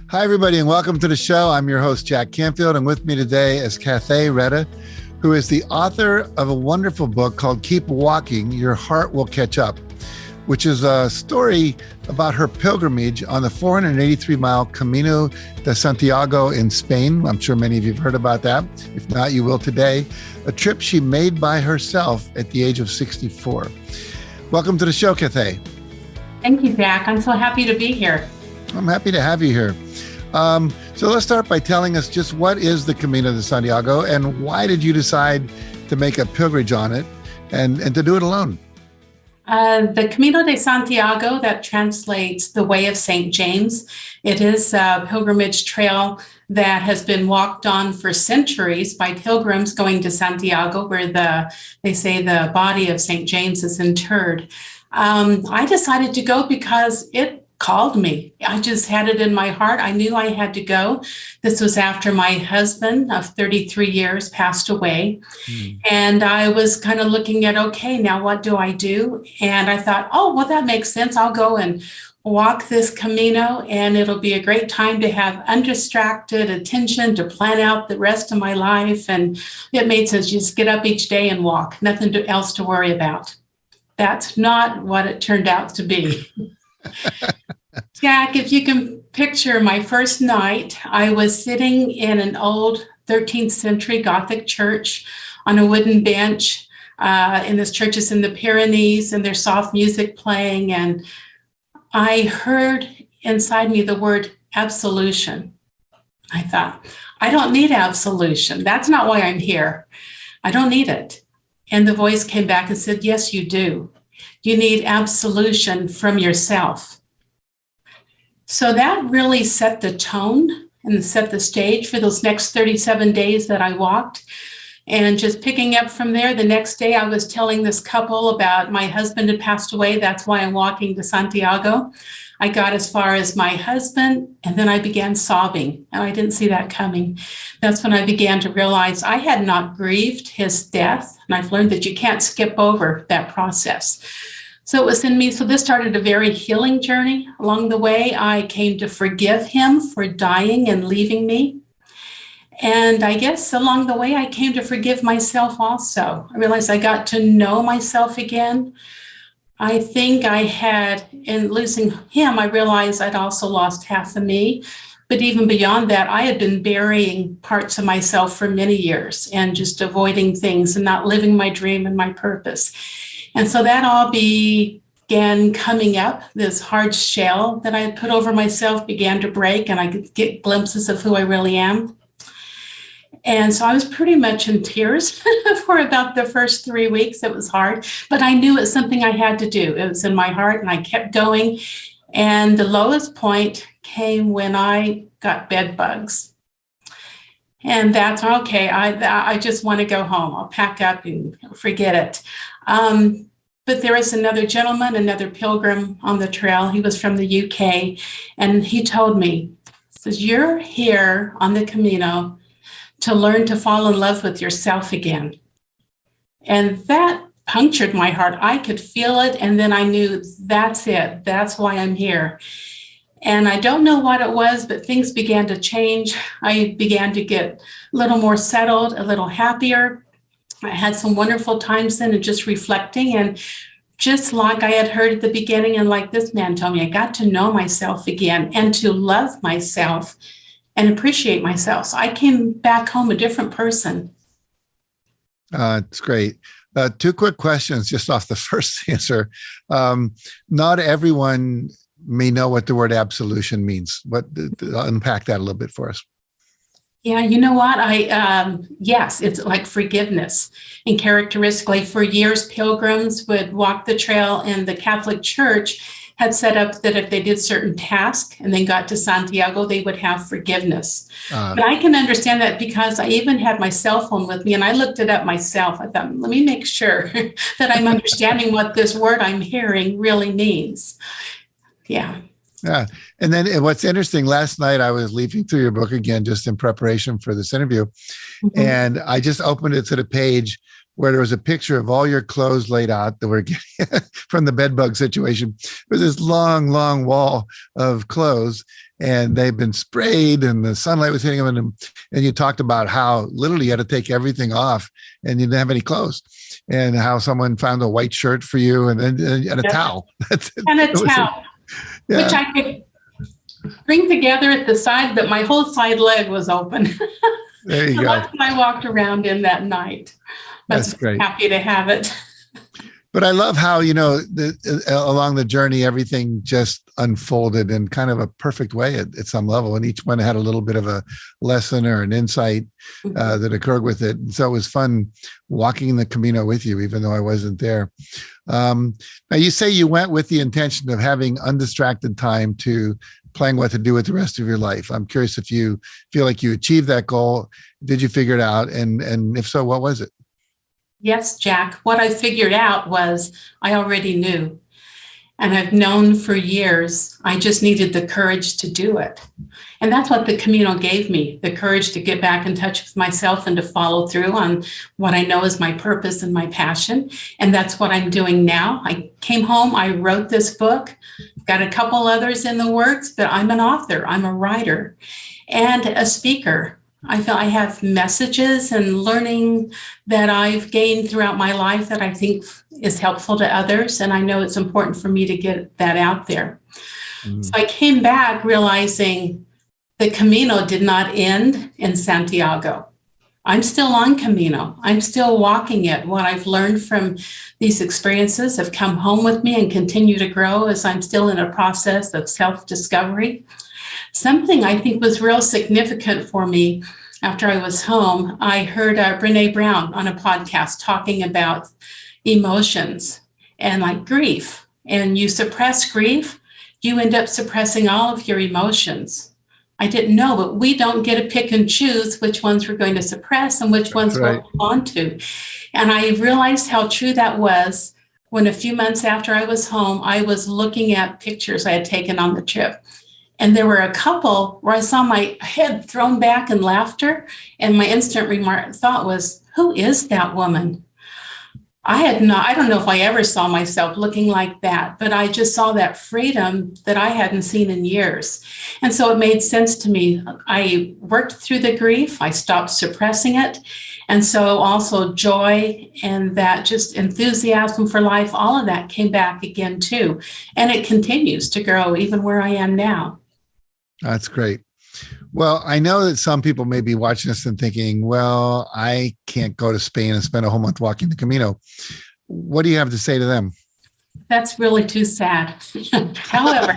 Hi, everybody, and welcome to the show. I'm your host, Jack Canfield, and with me today is Cathay Reta, who is the author of a wonderful book called Keep Walking, Your Heart Will Catch Up, which is a story about her pilgrimage on the 483-mile Camino de Santiago in Spain. I'm sure many of you have heard about that. If not, you will today. A trip she made by herself at the age of 64. Welcome to the show, Cathay. Thank you, Jack. I'm so happy to be here. I'm happy to have you here. So let's start by telling us just what is the Camino de Santiago and why did you decide to make a pilgrimage on it and to do it alone? The Camino de Santiago, that translates the Way of St. James. It is a pilgrimage trail that has been walked on for centuries by pilgrims going to Santiago, where they say the body of St. James is interred. I decided to go because it called me. I just had it in my heart. I knew I had to go. This was after my husband of 33 years passed away. And I was kind of looking at, okay, now what do I do? And I thought, oh, well, that makes sense. I'll go and walk this Camino, and it'll be a great time to have undistracted attention to plan out the rest of my life. And it made sense. Just get up each day and walk, nothing else to worry about. That's not what it turned out to be. Jack, if you can picture my first night, I was sitting in an old 13th century Gothic church on a wooden bench. And this church is in the Pyrenees, and there's soft music playing. And I heard inside me the word absolution. I thought, I don't need absolution. That's not why I'm here. I don't need it. And the voice came back and said, yes, you do. You need absolution from yourself. So that really set the tone and set the stage for those next 37 days that I walked. And just picking up from there, the next day I was telling this couple about my husband had passed away. That's why I'm walking to Santiago. I got as far as my husband, and then I began sobbing, and I didn't see that coming. That's when I began to realize I had not grieved his death, and I've learned that you can't skip over that process. So it was in me. So this started a very healing journey. Along the way, I came to forgive him for dying and leaving me. And I guess along the way, I came to forgive myself also. I realized I got to know myself again. I think I had, in losing him, I realized I'd also lost half of me. But even beyond that, I had been burying parts of myself for many years and just avoiding things and not living my dream and my purpose. And so that all began coming up. This hard shell that I had put over myself began to break, and I could get glimpses of who I really am. And so I was pretty much in tears for about the first 3 weeks. It was hard, but I knew it was something I had to do. It was in my heart, and I kept going. And the lowest point came when I got bed bugs. And that's okay. I just want to go home. I'll pack up and forget it. But there was another gentleman, another pilgrim on the trail. He was from the UK, and he told me, says, you're here on the Camino to learn to fall in love with yourself again. And that punctured my heart. I could feel it, and then I knew that's it. That's why I'm here. And I don't know what it was, but things began to change. I began to get a little more settled, a little happier. I had some wonderful times then and just reflecting. And just like I had heard at the beginning, and like this man told me, I got to know myself again and to love myself and appreciate myself. So I came back home a different person. It's great. Two quick questions just off the first answer. Not everyone may know what the word absolution means. Unpack that a little bit for us. Yeah, you know what? Yes, it's like forgiveness. And characteristically, for years, pilgrims would walk the trail, and the Catholic Church had set up that if they did certain tasks and then got to Santiago, they would have forgiveness. But I can understand that because I even had my cell phone with me, and I looked it up myself. I thought, let me make sure that I'm understanding what this word I'm hearing really means. Yeah. Yeah. And then what's interesting, last night I was leafing through your book again, just in preparation for this interview. Mm-hmm. And I just opened it to the page where there was a picture of all your clothes laid out that were from the bed bug situation. There's this long, long wall of clothes, and they've been sprayed and the sunlight was hitting them. And you talked about how literally you had to take everything off and you didn't have any clothes, and how someone found a white shirt for you and a towel. And a towel, which I could bring together at the side, but my whole side leg was open. There you So go. that's what I walked around in that night. But That's great. Happy to have it. But I love how, along the journey, everything just unfolded in kind of a perfect way at some level. And each one had a little bit of a lesson or an insight that occurred with it. And so it was fun walking the Camino with you, even though I wasn't there. Now, you say you went with the intention of having undistracted time to planning what to do with the rest of your life. I'm curious if you feel like you achieved that goal. Did you figure it out? And if so, what was it? Yes, Jack. What I figured out was I already knew, and I've known for years. I just needed the courage to do it. And that's what the Camino gave me, the courage to get back in touch with myself and to follow through on what I know is my purpose and my passion. And that's what I'm doing now. I came home, I wrote this book, got a couple others in the works, but I'm an author, I'm a writer, and a speaker. I feel I have messages and learning that I've gained throughout my life that I think is helpful to others. And I know it's important for me to get that out there. So I came back realizing the Camino did not end in Santiago. I'm still on Camino. I'm still walking it. What I've learned from these experiences have come home with me and continue to grow as I'm still in a process of self-discovery. Something I think was real significant for me after I was home, I heard Brene Brown on a podcast talking about emotions and like grief. And you suppress grief, you end up suppressing all of your emotions. I didn't know, but we don't get to pick and choose which ones we're going to suppress and which ones we'll hold on to. And I realized how true that was when a few months after I was home, I was looking at pictures I had taken on the trip. And there were a couple where I saw my head thrown back in laughter. And my instant thought was, who is that woman? I don't know if I ever saw myself looking like that, but I just saw that freedom that I hadn't seen in years. And so it made sense to me. I worked through the grief. I stopped suppressing it. And so also joy and that just enthusiasm for life, all of that came back again too. And it continues to grow even where I am now. That's great. Well, I know that some people may be watching this and thinking, well, I can't go to Spain and spend a whole month walking the Camino. What do you have to say to them? That's really too sad. However,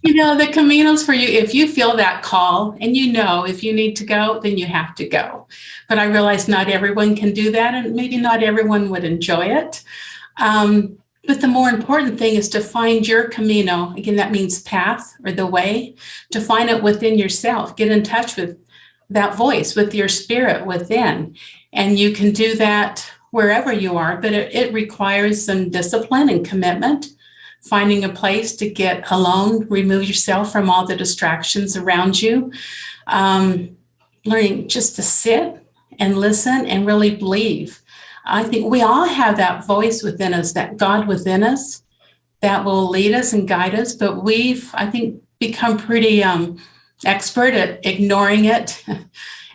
the Camino's for you. If you feel that call and if you need to go, then you have to go. But I realize not everyone can do that, and maybe not everyone would enjoy it. But the more important thing is to find your Camino. Again, that means path or the way, to find it within yourself. Get in touch with that voice, with your spirit within. And you can do that wherever you are, but it requires some discipline and commitment, finding a place to get alone, remove yourself from all the distractions around you, learning just to sit and listen and really believe. I think we all have that voice within us, that God within us that will lead us and guide us. But we've, I think, become pretty expert at ignoring it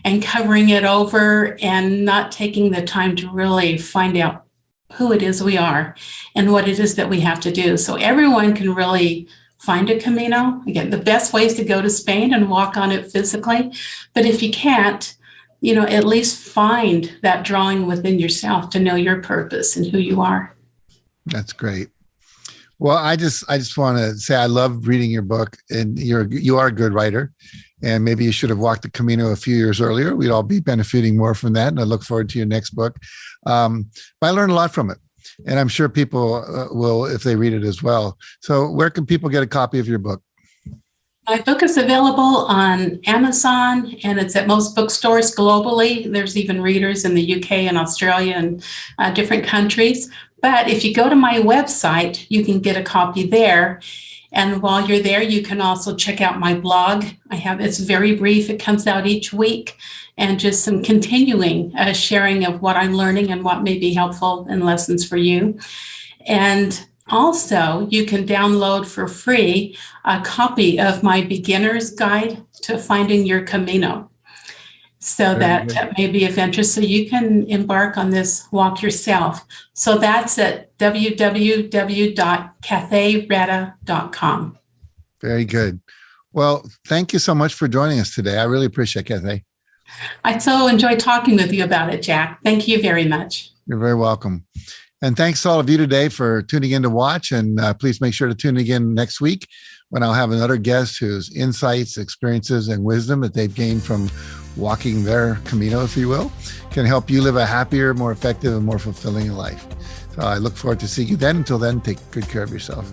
and covering it over and not taking the time to really find out who it is we are and what it is that we have to do. So everyone can really find a Camino. Again, the best way is to go to Spain and walk on it physically. But if you can't, at least find that drawing within yourself to know your purpose and who you are. That's great. Well, I just want to say I love reading your book, and you are a good writer, and maybe you should have walked the Camino a few years earlier. We'd all be benefiting more from that, and I look forward to your next book. But I learned a lot from it, and I'm sure people will if they read it as well. So where can people get a copy of your book? My book is available on Amazon, and it's at most bookstores globally. There's even readers in the UK and Australia and different countries. But if you go to my website, you can get a copy there. And while you're there, you can also check out my blog. It's very brief. It comes out each week, and just some continuing sharing of what I'm learning and what may be helpful and lessons for you. And also, you can download for free a copy of my beginner's guide to finding your Camino. So that may be of interest. So you can embark on this walk yourself. So that's at www.cathayreta.com. Very good. Well, thank you so much for joining us today. I really appreciate it, Cathay. I so enjoyed talking with you about it, Jack. Thank you very much. You're very welcome. And thanks to all of you today for tuning in to watch. And please make sure to tune again next week when I'll have another guest whose insights, experiences, and wisdom that they've gained from walking their Camino, if you will, can help you live a happier, more effective, and more fulfilling life. So I look forward to seeing you then. Until then, take good care of yourself.